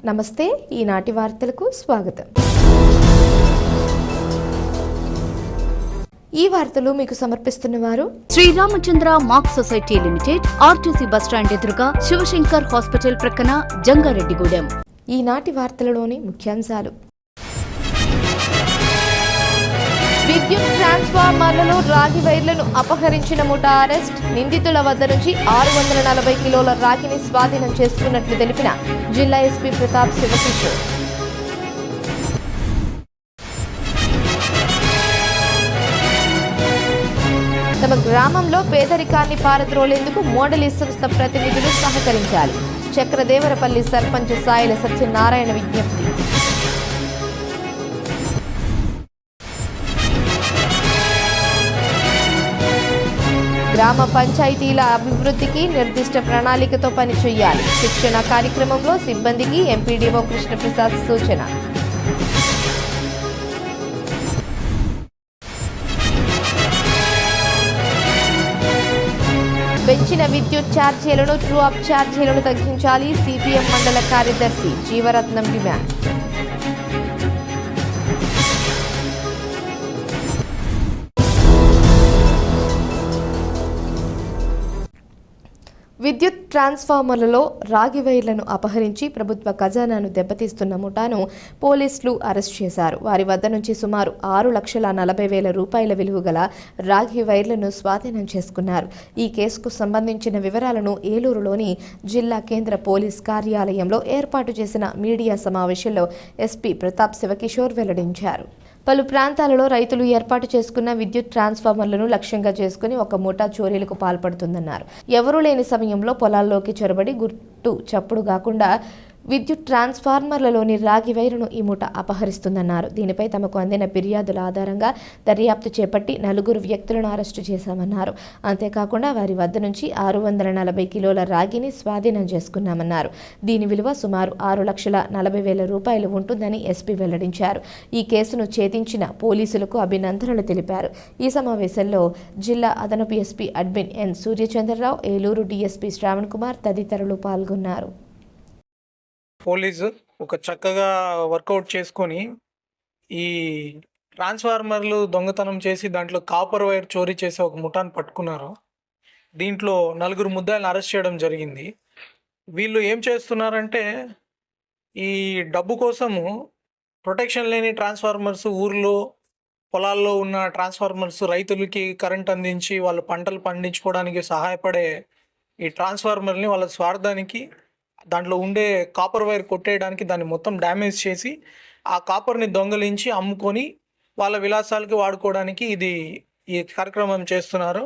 నమస్తే ఈనాటి వార్తలకు స్వాగతం. ఈ వార్తలు మీకు సమర్పిస్తున్న వారు Sriramachandra mark society limited, RTC bus stand ఎదురుగా, శివశంకర్ హాస్పిటల్ ప్రక్కన, జంగారెడ్డిగూడెం. ఈనాటి వార్తలలోని ముఖ్యాంశాలు: విద్యుత్ ట్రాన్స్ఫార్మర్లలో రాగి వైర్లను అపహరించిన ముఠా అరెస్ట్. నిందితుల వద్ద నుంచి 640 కిలోల రాగిని స్వాధీనం చేసుకున్నట్లు తెలిపిన జిల్లా ఎస్పీ ప్రతాప్ శివకిషోర్. తమ గ్రామంలో పేదరికాన్ని పారద్రోలేందుకు మోడలి సంస్థ ప్రతినిధులు సహకరించాలి. చక్రదేవరపల్లి సర్పంచ్ సాయిల సత్యనారాయణ విజ్ఞప్తి. గ్రామ పంచాయతీల అభివృద్ధికి నిర్దిష్ట ప్రణాళికతో పనిచేయాలి. శిక్షణ కార్యక్రమంలో సిబ్బందికి ఎంపీడీఓ కృష్ణప్రసాద్ సూచన. పెంచిన విద్యుత్ ఛార్జీలను, ట్రూ అప్ ఛార్జీలను తగ్గించాలి. సిపిఎం మండల కార్యదర్శి జీవరత్నం డిమాండ్. విద్యుత్ ట్రాన్స్ఫార్మర్లలో రాగి వైర్లను అపహరించి ప్రభుత్వ ఖజానాను దెబ్బతీస్తున్న ముఠాను పోలీసులు అరెస్ట్ చేశారు. వారి వద్ద నుంచి సుమారు 6,40,000 రూపాయల విలువ గల రాగి వైర్లను స్వాధీనం చేసుకున్నారు. ఈ కేసుకు సంబంధించిన వివరాలను ఏలూరులోని జిల్లా కేంద్ర పోలీస్ కార్యాలయంలో ఏర్పాటు చేసిన మీడియా సమావేశంలో ఎస్పీ ప్రతాప్ శివకిషోర్ వెల్లడించారు. పలు ప్రాంతాలలో రైతులు ఏర్పాటు చేసుకున్న విద్యుత్ ట్రాన్స్ఫార్మర్లను లక్ష్యంగా చేసుకుని ఒక ముఠా చోరీలకు పాల్పడుతుందన్నారు. ఎవరూ లేని సమయంలో పొలాల్లోకి చొరబడి గుట్టు చప్పుడు కాకుండా విద్యుత్ ట్రాన్స్ఫార్మర్లలోని రాగి వైరును ఈ ముఠ అపహరిస్తుందన్నారు. దీనిపై తమకు అందిన ఫిర్యాదుల ఆధారంగా దర్యాప్తు చేపట్టి 4 వ్యక్తులను అరెస్టు చేశామన్నారు. అంతేకాకుండా వారి వద్ద నుంచి 640 కిలోల రాగిని స్వాధీనం చేసుకున్నామన్నారు. దీని విలువ సుమారు 6,40,000 రూపాయలు ఉంటుందని ఎస్పీ వెల్లడించారు. ఈ కేసును ఛేదించిన పోలీసులకు అభినందనలు తెలిపారు. ఈ సమావేశంలో జిల్లా అదనపు ఎస్పీ అడ్మిన్ ఎన్ సూర్యచంద్రరావు, ఏలూరు డీఎస్పీ శ్రావణ్ కుమార్ తదితరులు పాల్గొన్నారు. పోలీసు ఒక చక్కగా వర్కౌట్ చేసుకొని ఈ ట్రాన్స్ఫార్మర్లు దొంగతనం చేసి దాంట్లో కాపర్ వైర్ చోరీ చేసి ఒక ముఠాను పట్టుకున్నారు. దీంట్లో 4 ముద్దాయిలను అరెస్ట్ చేయడం జరిగింది. వీళ్ళు ఏం చేస్తున్నారంటే ఈ డబ్బు కోసము ప్రొటెక్షన్ లేని ట్రాన్స్ఫార్మర్స్, ఊర్లో పొలాల్లో ఉన్న ట్రాన్స్ఫార్మర్స్, రైతులకి కరెంట్ అందించి వాళ్ళ పంటలు పండించుకోవడానికి సహాయపడే ఈ ట్రాన్స్ఫార్మర్ని వాళ్ళ స్వార్థానికి, దాంట్లో ఉండే కాపర్ వైర్ కొట్టేయడానికి దాన్ని మొత్తం డ్యామేజ్ చేసి ఆ కాపర్ని దొంగలించి అమ్ముకొని వాళ్ళ విలాసాలకి వాడుకోవడానికి ఈ కార్యక్రమం చేస్తున్నారు.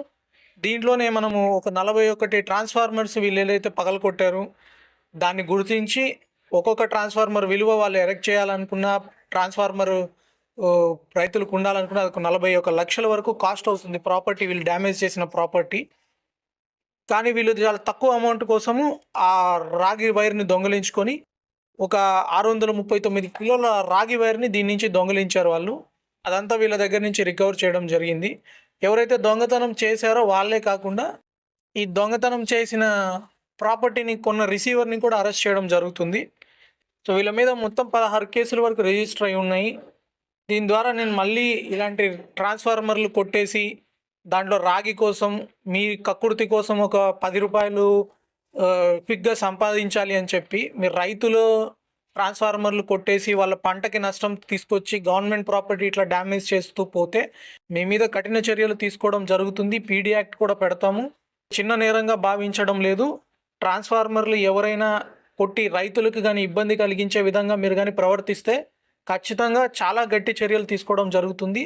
దీంట్లోనే మనము ఒక 41 ట్రాన్స్ఫార్మర్స్ వీళ్ళు ఏదైతే పగలకొట్టారు దాన్ని గుర్తించి ఒక్కొక్క ట్రాన్స్ఫార్మర్ విలువ వాళ్ళు ఎరెక్ట్ చేయాలనుకున్న ట్రాన్స్ఫార్మర్ రైతులకు ఉండాలనుకున్న అది 41 లక్షల వరకు కాస్ట్ అవుతుంది ప్రాపర్టీ, వీళ్ళు డ్యామేజ్ చేసిన ప్రాపర్టీ. కానీ వీళ్ళు చాలా తక్కువ అమౌంట్ కోసము ఆ రాగి వైర్ని దొంగలించుకొని ఒక 639 కిలోల రాగి వైర్ని దీని నుంచి దొంగలించారు వాళ్ళు. అదంతా వీళ్ళ దగ్గర నుంచి రికవర్ చేయడం జరిగింది. ఎవరైతే దొంగతనం చేశారో వాళ్ళే కాకుండా ఈ దొంగతనం చేసిన ప్రాపర్టీని కొన్న రిసీవర్ని కూడా అరెస్ట్ చేయడం జరుగుతుంది. సో వీళ్ళ మీద మొత్తం 16 కేసుల వరకు రిజిస్టర్ అయి ఉన్నాయి. దీని ద్వారా నేను మళ్ళీ ఇలాంటి ట్రాన్స్ఫార్మర్లు కొట్టేసి దాంట్లో రాగి కోసం, మీ కక్కుర్తి కోసం ఒక 10 రూపాయలు క్విక్గా సంపాదించాలి అని చెప్పి మీరు రైతులు ట్రాన్స్ఫార్మర్లు కొట్టేసి వాళ్ళ పంటకి నష్టం తీసుకొచ్చి గవర్నమెంట్ ప్రాపర్టీ ఇట్లా డ్యామేజ్ చేస్తూ పోతే మీ మీద కఠిన చర్యలు తీసుకోవడం జరుగుతుంది. పీడీ యాక్ట్ కూడా పెడతాము. చిన్న నేరంగా భావించడం లేదు. ట్రాన్స్ఫార్మర్లు ఎవరైనా కొట్టి రైతులకు కానీ ఇబ్బంది కలిగించే విధంగా మీరు కానీ ప్రవర్తిస్తే ఖచ్చితంగా చాలా గట్టి చర్యలు తీసుకోవడం జరుగుతుంది.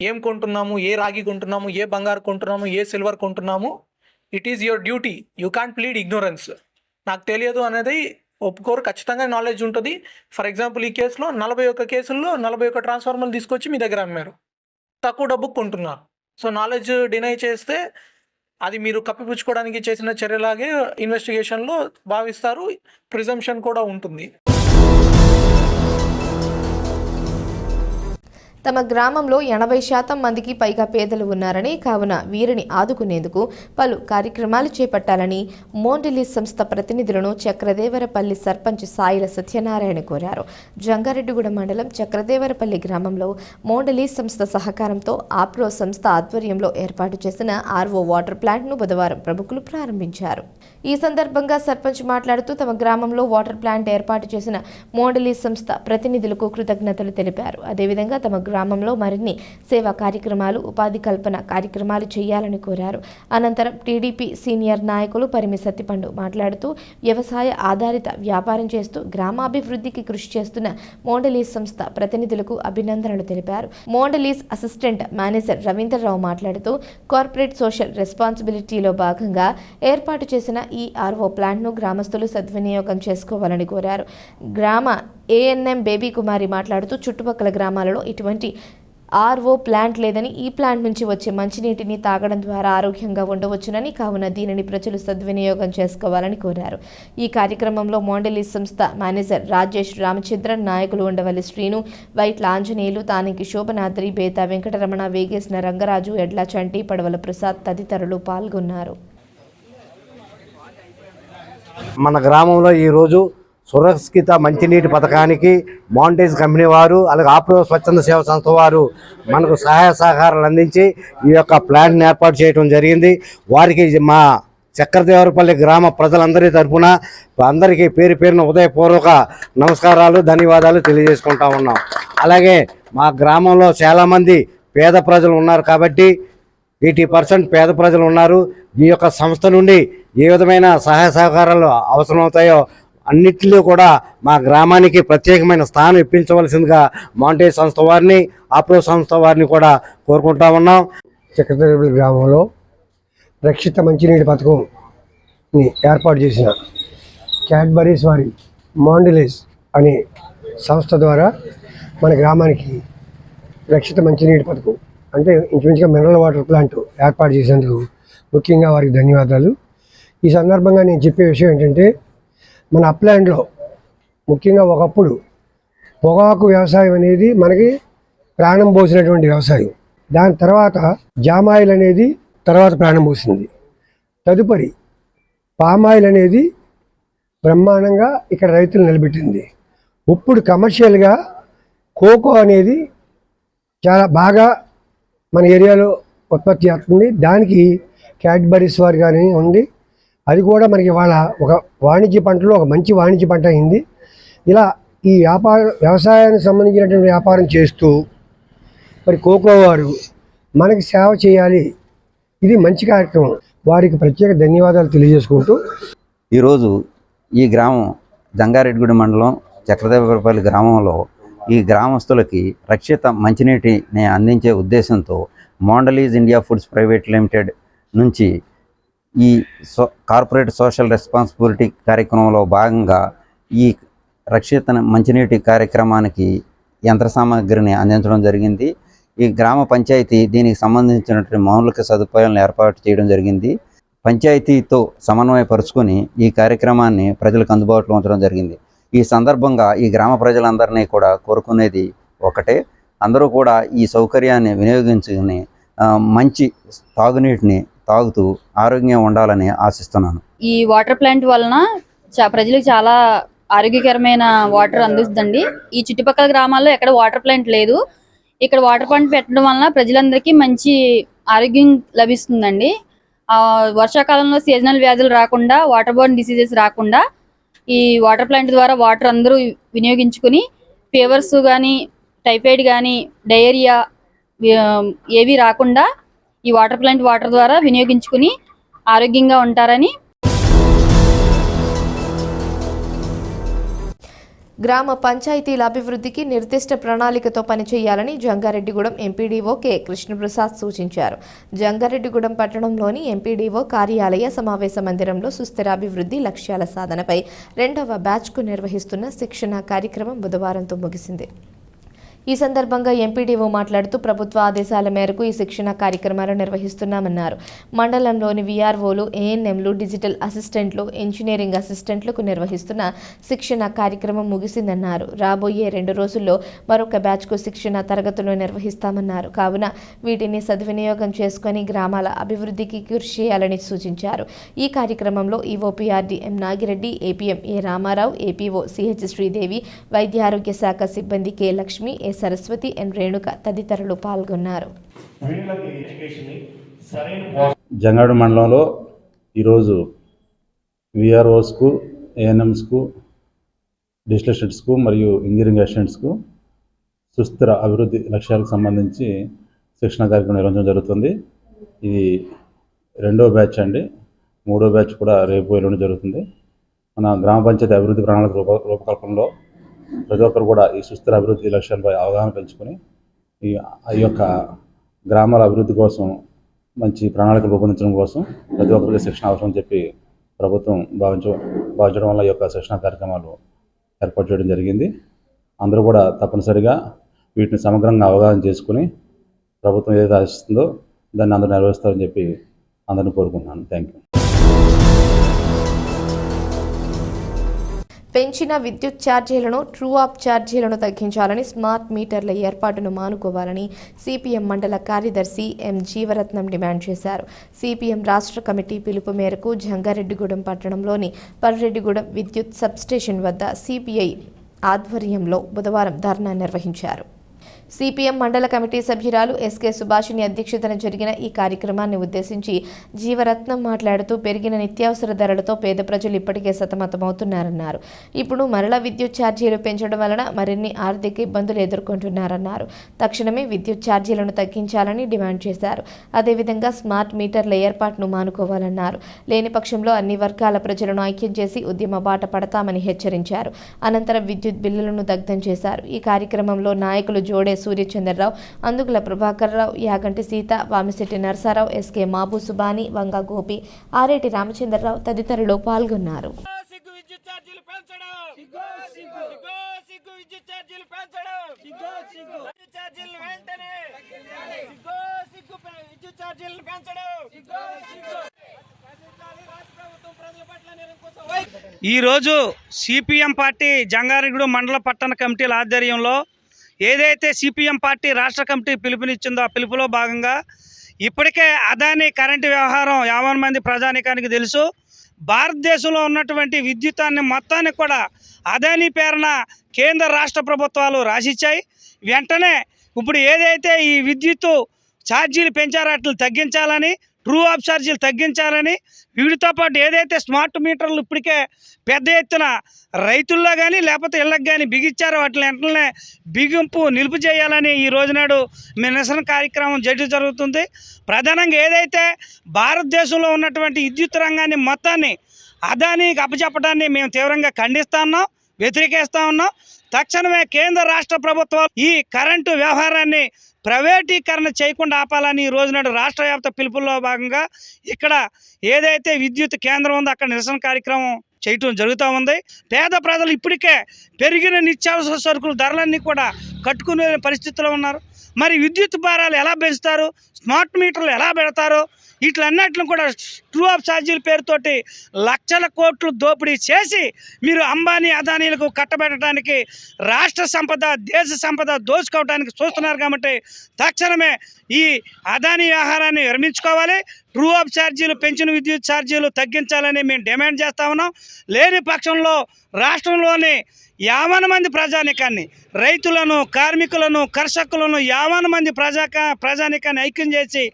ఏం కొంటున్నాము, ఏ రాగి కొంటున్నాము, ఏ బంగారు కొంటున్నాము, ఏ సిల్వర్ కొంటున్నాము, it is your duty. You can plead ignorance. నాకు తెలియదు అనేది ఒప్పుకోరు, ఖచ్చితంగా నాలెడ్జ్ ఉంటుంది. ఫర్ ఎగ్జాంపుల్ ఈ కేసులో 41 కేసుల్లో 41 ట్రాన్స్ఫార్మర్లు తీసుకొచ్చి మీ దగ్గర అమ్మారు, తక్కువ డబ్బుకు కొంటున్నారు. సో నాలెడ్జ్ డినై చేస్తే అది మీరు కప్పిపుచ్చుకోవడానికి చేసిన చర్యలాగే ఇన్వెస్టిగేషన్లో భావిస్తారు. ప్రిజంప్షన్ కూడా ఉంటుంది. తమ గ్రామంలో 80% మందికి పైగా పేదలు ఉన్నారని, కావున వీరిని ఆదుకునేందుకు పలు కార్యక్రమాలు చేపట్టాలని మోండెలీస్ సంస్థ ప్రతినిధులను చక్రదేవరపల్లి సర్పంచ్ సాయిల సత్యనారాయణ కోరారు. జంగారెడ్డిగూడ మండలం చక్రదేవరపల్లి గ్రామంలో మోండెలీస్ సంస్థ సహకారంతో ఆప్రో సంస్థ ఆధ్వర్యంలో ఏర్పాటు చేసిన ఆర్ఓ వాటర్ ప్లాంట్ను బుధవారం ప్రముఖులు ప్రారంభించారు. ఈ సందర్భంగా సర్పంచ్ మాట్లాడుతూ తమ గ్రామంలో వాటర్ ప్లాంట్ ఏర్పాటు చేసిన మోండెలీస్ సంస్థ ప్రతినిధులకు కృతజ్ఞతలు తెలిపారు. అదేవిధంగా తమ గ్రామంలో మరిన్ని సేవా కార్యక్రమాలు, ఉపాధి కల్పన కార్యక్రమాలు చేయాలని కోరారు. అనంతరం టీడీపీ సీనియర్ నాయకులు పరిమి సత్తిపండు మాట్లాడుతూ వ్యవసాయ ఆధారిత వ్యాపారం చేస్తూ గ్రామాభివృద్ధికి కృషి చేస్తున్న మోండెలీస్ సంస్థ ప్రతినిధులకు అభినందనలు తెలిపారు. మోండెలీస్ అసిస్టెంట్ మేనేజర్ రవీంద్రరావు మాట్లాడుతూ కార్పొరేట్ సోషల్ రెస్పాన్సిబిలిటీలో భాగంగా ఏర్పాటు చేసిన ఈ ఆర్ఓ ప్లాంట్ను గ్రామస్తులు సద్వినియోగం చేసుకోవాలని కోరారు. గ్రామ ఏఎన్ఎం బేబీ కుమారి మాట్లాడుతూ చుట్టుపక్కల గ్రామాలలో ఇటువంటి ఆర్ఓ ప్లాంట్ లేదని, ఈ ప్లాంట్ నుంచి వచ్చే మంచినీటిని తాగడం ద్వారా ఆరోగ్యంగా ఉండవచ్చునని, కావున దీనిని ప్రజలు సద్వినియోగం చేసుకోవాలని కోరారు. ఈ కార్యక్రమంలో మోండెలీస్ సంస్థ మేనేజర్ రాజేష్ రామచంద్రన్, నాయకులు ఉండవల్లి శ్రీను, వైట్ల ఆంజనేయులు, తానికి శోభనాద్రి, బేత వెంకటరమణ, వేగేసిన రంగరాజు, ఎడ్ల చంటి, పడవల ప్రసాద్ తదితరులు పాల్గొన్నారు. మన గ్రామంలో ఈరోజు సురక్షిత మంచినీటి పథకానికి మౌంటేజ్ కంపెనీ వారు, అలాగే ఆప్రో స్వచ్ఛంద సేవ సంస్థ వారు మనకు సహాయ సహకారాలు అందించి ఈ యొక్క ప్లాంట్ని ఏర్పాటు చేయడం జరిగింది. వారికి మా చక్రదేవరపల్లి గ్రామ ప్రజలందరి తరఫున అందరికీ పేరు పేరున ఉదయపూర్వక నమస్కారాలు, ధన్యవాదాలు తెలియజేసుకుంటా ఉన్నాం. అలాగే మా గ్రామంలో చాలామంది పేద ప్రజలు ఉన్నారు కాబట్టి 80% పేద ప్రజలు ఉన్నారు. ఈ యొక్క సంస్థ నుండి ఏ విధమైన సహాయ సహకారాలు అవసరమవుతాయో అన్నిటిలో కూడా మా గ్రామానికి ప్రత్యేకమైన స్థానం ఇప్పించవలసిందిగా మౌంటేజ్ సంస్థ వారిని, ఆప్రో సంస్థ వారిని కూడా కోరుకుంటా ఉన్నాం. చక్రదేవరపల్లి గ్రామంలో రక్షిత మంచినీటి పథకంని ఏర్పాటు చేసిన క్యాడ్బరీస్ వారి మోండెలీస్ అనే సంస్థ ద్వారా మన గ్రామానికి రక్షిత మంచినీటి పథకం అంటే ఇంచుమించుగా మినరల్ వాటర్ ప్లాంట్ ఏర్పాటు చేసేందుకు ముఖ్యంగా వారికి ధన్యవాదాలు. ఈ సందర్భంగా నేను చెప్పే విషయం ఏంటంటే, మన అప్లాండ్లో ముఖ్యంగా ఒకప్పుడు పొగాకు వ్యవసాయం అనేది మనకి ప్రాణం పోసినటువంటి వ్యవసాయం. దాని తర్వాత జామాయిల్ అనేది తర్వాత ప్రాణం పోసింది. తదుపరి పామాయిల్ అనేది బ్రహ్మాండంగా ఇక్కడ రైతులు నిలబెట్టింది. ఇప్పుడు కమర్షియల్గా కోకో అనేది చాలా బాగా మన ఏరియాలో ఉత్పత్తి అవుతుంది. దానికి క్యాడ్బరీస్ వారి కానీ ఉంది. అది కూడా మనకి ఇవాళ ఒక వాణిజ్య పంటలో ఒక మంచి వాణిజ్య పంట అయింది. ఇలా ఈ వ్యవసాయానికి సంబంధించినటువంటి వ్యాపారం చేస్తూ మరి కోకో వారు మనకి సేవ చేయాలి. ఇది మంచి కార్యక్రమం. వారికి ప్రత్యేక ధన్యవాదాలు తెలియజేసుకుంటూ ఈరోజు ఈ గ్రామం జంగారెడ్డిగూడ మండలం చక్రదేవరపల్లి గ్రామంలో ఈ గ్రామస్తులకి రక్షిత మంచినీటిని అందించే ఉద్దేశంతో మోండెలీస్ ఇండియా ఫుడ్స్ ప్రైవేట్ లిమిటెడ్ నుంచి ఈ కార్పొరేట్ సోషల్ రెస్పాన్సిబిలిటీ కార్యక్రమంలో భాగంగా ఈ రక్షిత మంచినీటి కార్యక్రమానికి యంత్ర సామాగ్రిని అందించడం జరిగింది. ఈ గ్రామ పంచాయతీ దీనికి సంబంధించినటువంటి మౌలిక సదుపాయాలను ఏర్పాటు చేయడం జరిగింది. పంచాయతీతో సమన్వయపరుచుకొని ఈ కార్యక్రమాన్ని ప్రజలకు అందుబాటులో ఉంచడం జరిగింది. ఈ సందర్భంగా ఈ గ్రామ ప్రజలందరినీ కూడా కోరుకునేది ఒకటే, అందరూ కూడా ఈ సౌకర్యాన్ని వినియోగించుకుని మంచి తాగునీటిని తాగుతూ ఆరోగ్యంగా ఉండాలని ఆశిస్తున్నాను. ఈ వాటర్ ప్లాంట్ వలన ప్రజలకు చాలా ఆరోగ్యకరమైన వాటర్ అందిస్తుందండి. ఈ చుట్టుపక్కల గ్రామాల్లో ఎక్కడ వాటర్ ప్లాంట్ లేదు. ఇక్కడ వాటర్ ప్లాంట్ పెట్టడం వలన ప్రజలందరికీ మంచి ఆరోగ్యం లభిస్తుందండి. వర్షాకాలంలో సీజనల్ వ్యాధులు రాకుండా, వాటర్ బోర్న్ డిసీజెస్ రాకుండా ఈ వాటర్ ప్లాంట్ ద్వారా వాటర్ అందరూ వినియోగించుకుని ఫీవర్స్ కానీ, టైఫాయిడ్ కానీ, డయేరియా ఏవి రాకుండా ఈ వాటర్ ప్లాంట్ వాటర్ ద్వారా వినియోగించుకుని ఆరోగ్యంగా ఉంటారని. గ్రామ పంచాయతీల అభివృద్ధికి నిర్దిష్ట ప్రణాళికతో పనిచేయాలని జంగారెడ్డిగూడెం ఎంపీడీఓ కె కృష్ణప్రసాద్ సూచించారు. జంగారెడ్డిగూడెం పట్టణంలోని ఎంపీడీఓ కార్యాలయ సమావేశ మందిరంలో సుస్థిరాభివృద్ధి లక్ష్యాల సాధనపై 2వ బ్యాచ్కు నిర్వహిస్తున్న శిక్షణ కార్యక్రమం బుధవారంతో ముగిసింది. ఈ సందర్భంగా ఎంపీడీఓ మాట్లాడుతూ ప్రభుత్వ ఆదేశాల మేరకు ఈ శిక్షణ కార్యక్రమాలు నిర్వహిస్తున్నామన్నారు. మండలంలోని వీఆర్ఓలు, ఏఎన్ఎంలు, డిజిటల్ అసిస్టెంట్లు, ఇంజనీరింగ్ అసిస్టెంట్లకు నిర్వహిస్తున్న శిక్షణ కార్యక్రమం ముగిసిందన్నారు. రాబోయే 2 రోజుల్లో మరొక బ్యాచ్కు శిక్షణ తరగతులు నిర్వహిస్తామన్నారు. కావున వీటిని సద్వినియోగం చేసుకుని గ్రామాల అభివృద్ధికి కృషి చేయాలని సూచించారు. ఈ కార్యక్రమంలో ఈఓపీఆర్డీ ఎం నాగిరెడ్డి, ఏపీఎం ఏ రామారావు, ఏపీఓ సిహెచ్ శ్రీదేవి, వైద్య ఆరోగ్య శాఖ సిబ్బంది కె లక్ష్మి, ఏ సరస్వతి, ఎన్ రేణుక తదితరులు పాల్గొన్నారు. జంగారెడ్డి మండలంలో ఈరోజు విఆర్ఓస్కు, ఏఎన్ఎంస్కు, డిజిటల్ అసిస్టెంట్స్కు మరియు ఇంజనీరింగ్ అసిస్టెంట్స్కు సుస్థిర అభివృద్ధి లక్ష్యాలకు సంబంధించి శిక్షణ కార్యక్రమం నిర్వహించడం జరుగుతుంది. ఇది 2వ బ్యాచ్ అండి. 3వ బ్యాచ్ కూడా రేపు ఎల్లుండి జరుగుతుంది. మన గ్రామ పంచాయతీ అభివృద్ధి ప్రణాళిక రూపకల్పనలో ప్రతి ఒక్కరు కూడా ఈ సుస్థిర అభివృద్ధి లక్ష్యాలపై అవగాహన పెంచుకొని ఈ యొక్క గ్రామాల అభివృద్ధి కోసం మంచి ప్రణాళిక రూపొందించడం కోసం ప్రతి ఒక్కరికి శిక్షణ అవసరం చెప్పి ప్రభుత్వం భావించడం వల్ల ఈ యొక్క శిక్షణ కార్యక్రమాలు ఏర్పాటు చేయడం జరిగింది. అందరూ కూడా తప్పనిసరిగా వీటిని సమగ్రంగా అవగాహన చేసుకుని ప్రభుత్వం ఏదైతే ఆశిస్తుందో దాన్ని అందరూ నెరవేరుస్తారని చెప్పి అందరిని కోరుకుంటున్నాను. Thank you. పెంచిన విద్యుత్ ఛార్జీలను, ట్రూ అప్ ఛార్జీలను తగ్గించాలని, స్మార్ట్ మీటర్ల ఏర్పాటును మానుకోవాలని సిపిఎం మండల కార్యదర్శి ఎం జీవరత్నం డిమాండ్ చేశారు. సిపిఎం రాష్ట్ర కమిటీ పిలుపు మేరకు జంగారెడ్డిగూడెం పట్టణంలోని పర్రెడ్డిగూడెం విద్యుత్ సబ్స్టేషన్ వద్ద సిపిఐ ఆధ్వర్యంలో బుధవారం ధర్నా నిర్వహించారు. సిపిఎం మండల కమిటీ సభ్యురాలు ఎస్కే సుభాషిణి అధ్యక్షతన జరిగిన ఈ కార్యక్రమాన్ని ఉద్దేశించి జీవరత్నం మాట్లాడుతూ పెరిగిన నిత్యావసర ధరలతో పేద ప్రజలు ఇప్పటికే సతమతమవుతున్నారన్నారు. ఇప్పుడు మరలా విద్యుత్ ఛార్జీలు పెంచడం వలన మరిన్ని ఆర్థిక ఇబ్బందులు ఎదుర్కొంటున్నారన్నారు. తక్షణమే విద్యుత్ ఛార్జీలను తగ్గించాలని డిమాండ్ చేశారు. అదేవిధంగా స్మార్ట్ మీటర్ల ఏర్పాటును మానుకోవాలన్నారు. లేని పక్షంలో అన్ని వర్గాల ప్రజలను ఐక్యం చేసి ఉద్యమ బాట పడతామని హెచ్చరించారు. అనంతరం విద్యుత్ బిల్లులను దగ్ధం చేశారు. ఈ కార్యక్రమంలో నాయకులు జోడే సూర్యచంద్రరావు, అందుగుల ప్రభాకర్రావు, యాగంటి సీత, వామిశెట్టి నరసారావు, ఎస్కే మాబు సుబాని, వంగ గోపి, ఆరేటి రామచంద్రరావు తదితరులు పాల్గొన్నారు. ఈరోజు సిపిఎం పార్టీ జంగారెడ్డిగూడెం మండల పట్టణ కమిటీల ఆధ్వర్యంలో ఏదైతే సిపిఎం పార్టీ రాష్ట్ర కమిటీ పిలుపునిచ్చిందో ఆ పిలుపులో భాగంగా ఇప్పటికే అదానీ కరెంటు వ్యవహారం 50 మంది ప్రజానీకానికి తెలుసు. భారతదేశంలో ఉన్నటువంటి విద్యుత్తాన్ని మొత్తాన్ని కూడా అదానీ పేరున కేంద్ర రాష్ట్ర ప్రభుత్వాలు రాసిచ్చాయి. వెంటనే ఇప్పుడు ఏదైతే ఈ విద్యుత్తు ఛార్జీలు పెంచారో వాటిని తగ్గించాలని, ట్రూ ఆఫ్ ఛార్జీలు తగ్గించాలని, వీటితో పాటు ఏదైతే స్మార్ట్ మీటర్లు ఇప్పటికే పెద్ద ఎత్తున రైతుల్లో కానీ లేకపోతే ఇళ్ళకి కానీ బిగించారో వాటిని వెంటనే బిగింపు నిలుపు చేయాలని ఈ రోజునాడు నిరసన కార్యక్రమం జరుగుతుంది. ప్రధానంగా ఏదైతే భారతదేశంలో ఉన్నటువంటి విద్యుత్ రంగాన్ని మొత్తాన్ని అదానీకి అప్పచెప్పడాన్ని మేము తీవ్రంగా ఖండిస్తా ఉన్నాం, వ్యతిరేకిస్తూ ఉన్నాం. తక్షణమే కేంద్ర రాష్ట్ర ప్రభుత్వాలు ఈ కరెంటు వ్యవహారాన్ని ప్రైవేటీకరణ చేయకుండా ఆపాలని ఈ రోజునాడు రాష్ట్ర వ్యాప్త పిలుపుల్లో భాగంగా ఇక్కడ ఏదైతే విద్యుత్ కేంద్రం ఉందో అక్కడ నిరసన కార్యక్రమం చేయటం జరుగుతూ ఉంది. పేద ప్రజలు ఇప్పటికే పెరిగిన నిత్యావసర సరుకులు ధరలన్నీ కూడా కట్టుకునే పరిస్థితిలో ఉన్నారు. మరి విద్యుత్ భారాలు ఎలా పెంచుతారు, స్మార్ట్ మీటర్లు ఎలా పెడతారు, వీటిలన్నిటిని కూడా ట్రూ ఆఫ్ ఛార్జీల పేరుతోటి లక్షల కోట్లు దోపిడీ చేసి మీరు అంబానీ అదానీలకు కట్టబెట్టడానికి రాష్ట్ర సంపద, దేశ సంపద దోచుకోవడానికి చూస్తున్నారు. కాబట్టి తక్షణమే ఈ అదానీ వ్యవహారాన్ని విరమించుకోవాలి. ట్రూ ఆఫ్ ఛార్జీలు, పెంచిన విద్యుత్ ఛార్జీలు తగ్గించాలని మేము డిమాండ్ చేస్తా ఉన్నాం. లేని పక్షంలో రాష్ట్రంలోని 50 మంది ప్రజానికాన్ని, రైతులను, కార్మికులను, కర్షకులను 50 మంది ప్రజానికాన్ని ఐక్యం చేసి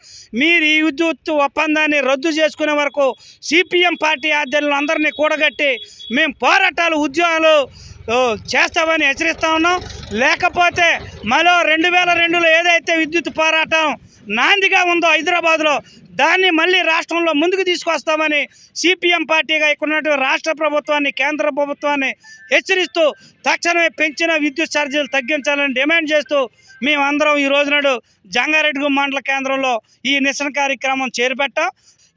మీరు ఈ విద్యుత్ ఒప్పందాన్ని రద్దు చేసుకునే వరకు సిపిఎం పార్టీ ఆధ్వర్యంలో అందరినీ కూడగట్టి మేము పోరాటాలు, ఉద్యోగాలు చేస్తామని హెచ్చరిస్తా ఉన్నాం. లేకపోతే మరో 2002లో ఏదైతే విద్యుత్ పోరాటం నాందిగా ఉందో హైదరాబాద్లో, దాన్ని మళ్ళీ రాష్ట్రంలో ముందుకు తీసుకొస్తామని సిపిఎం పార్టీగా ఇక్కడ ఉన్నటువంటి రాష్ట్ర ప్రభుత్వాన్ని, కేంద్ర ప్రభుత్వాన్ని హెచ్చరిస్తూ తక్షణమే పెంచిన విద్యుత్ ఛార్జీలు తగ్గించాలని డిమాండ్ చేస్తూ మేమందరం ఈ రోజునాడు జంగారెడ్డిగూడెం మండల కేంద్రంలో ఈ నిరసన కార్యక్రమం చేపట్టాం.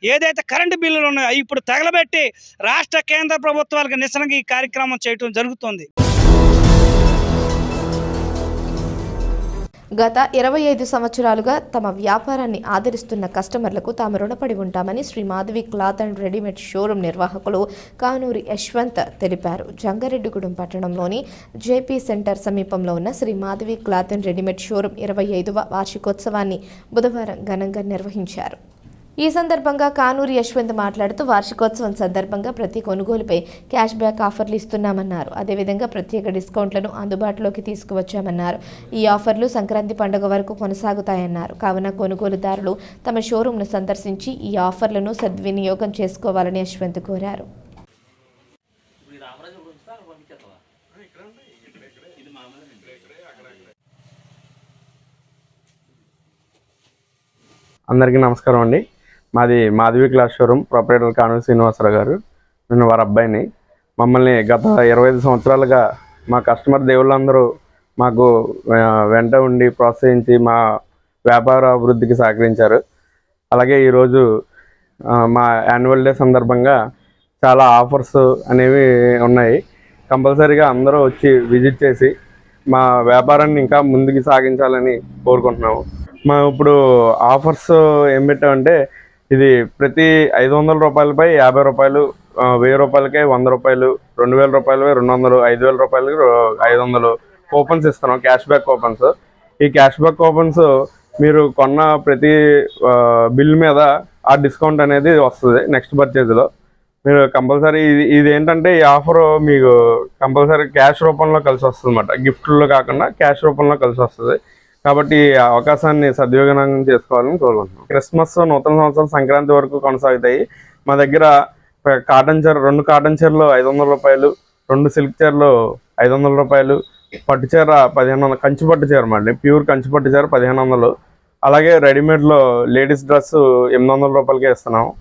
ఏదైతే కరెంటు బిల్లులు ఉన్నాయో ఇప్పుడు తగలబెట్టి రాష్ట్ర కేంద్ర ప్రభుత్వాలకు నిరసనగా ఈ కార్యక్రమం చేయడం జరుగుతుంది. గత 25 సంవత్సరాలుగా తమ వ్యాపారాన్ని ఆదరిస్తున్న కస్టమర్లకు తాము రుణపడి ఉంటామని Sri Madhavi cloth and readymade showroom నిర్వాహకులు కానూరి యశ్వంత్ తెలిపారు. జంగారెడ్డిగూడెం పట్టణంలోని జేపీ సెంటర్ సమీపంలో ఉన్న Sri Madhavi cloth and readymade showroom 25వ వార్షికోత్సవాన్ని బుధవారం ఘనంగా నిర్వహించారు. ఈ సందర్భంగా కానూరి యశ్వంత్ మాట్లాడుతూ వార్షికోత్సవం సందర్భంగా ప్రతి కొనుగోలుపై క్యాష్ బ్యాక్ ఆఫర్లు ఇస్తున్నామన్నారు. అదేవిధంగా ప్రత్యేక డిస్కౌంట్లను అందుబాటులోకి తీసుకువచ్చామన్నారు. ఈ ఆఫర్లు సంక్రాంతి పండుగ వరకు కొనసాగుతాయన్నారు. కావున కొనుగోలుదారులు తమ షోరూంను సందర్శించి ఈ ఆఫర్లను సద్వినియోగం చేసుకోవాలని యశ్వంత్ కోరారు. అందరికీ నమస్కారం అండి. మాది Madhavi cloth showroom proprietor Kanuri Srinivasarao గారు. నేను వారి అబ్బాయిని. మమ్మల్ని గత 25 సంవత్సరాలుగా మా కస్టమర్ దేవుళ్ళందరూ మాకు వెంట ఉండి ప్రోత్సహించి మా వ్యాపార అభివృద్ధికి సహకరించారు. అలాగే ఈరోజు మా యాన్యువల్ డే సందర్భంగా చాలా ఆఫర్స్ అనేవి ఉన్నాయి. కంపల్సరీగా అందరూ వచ్చి విజిట్ చేసి మా వ్యాపారాన్ని ఇంకా ముందుకు సాగించాలని కోరుకుంటున్నాము. మేము ఇప్పుడు ఆఫర్స్ ఏం పెట్టామంటే, ఇది ప్రతి 500 రూపాయలపై 50 రూపాయలు, 1000 రూపాయలకే 100 రూపాయలు, 2000 రూపాయలపై 200, 5000 రూపాయలకి 500 కూపన్స్ ఇస్తున్నాం, క్యాష్ బ్యాక్ కూపన్స్. ఈ క్యాష్ బ్యాక్ కూపన్స్ మీరు కొన్న ప్రతి బిల్ మీద ఆ డిస్కౌంట్ అనేది వస్తుంది నెక్స్ట్ పర్చేజ్లో. మీరు కంపల్సరీ ఇది ఏంటంటే, ఈ ఆఫర్ మీకు కంపల్సరీ క్యాష్ రూపంలో కలిసి వస్తుంది అన్నమాట. గిఫ్ట్లో కాకుండా క్యాష్ రూపంలో కలిసి వస్తుంది. కాబట్టి ఈ అవకాశాన్ని సద్వినియోగం చేసుకోవాలని కోరుకుంటున్నాం. క్రిస్మస్, నూతన సంవత్సరం, సంక్రాంతి వరకు కొనసాగుతాయి. మా దగ్గర కాటన్ చీర, 2 కాటన్ చీరలు 500 రూపాయలు, 2 సిల్క్ చీరలు 500 రూపాయలు, పట్టు చీర 1500, కంచి పట్టు చీర అండి, ప్యూర్ కంచి పట్టు చీర 1500. అలాగే రెడీమేడ్లో లేడీస్ డ్రెస్ 800 రూపాయలకే ఇస్తున్నాం.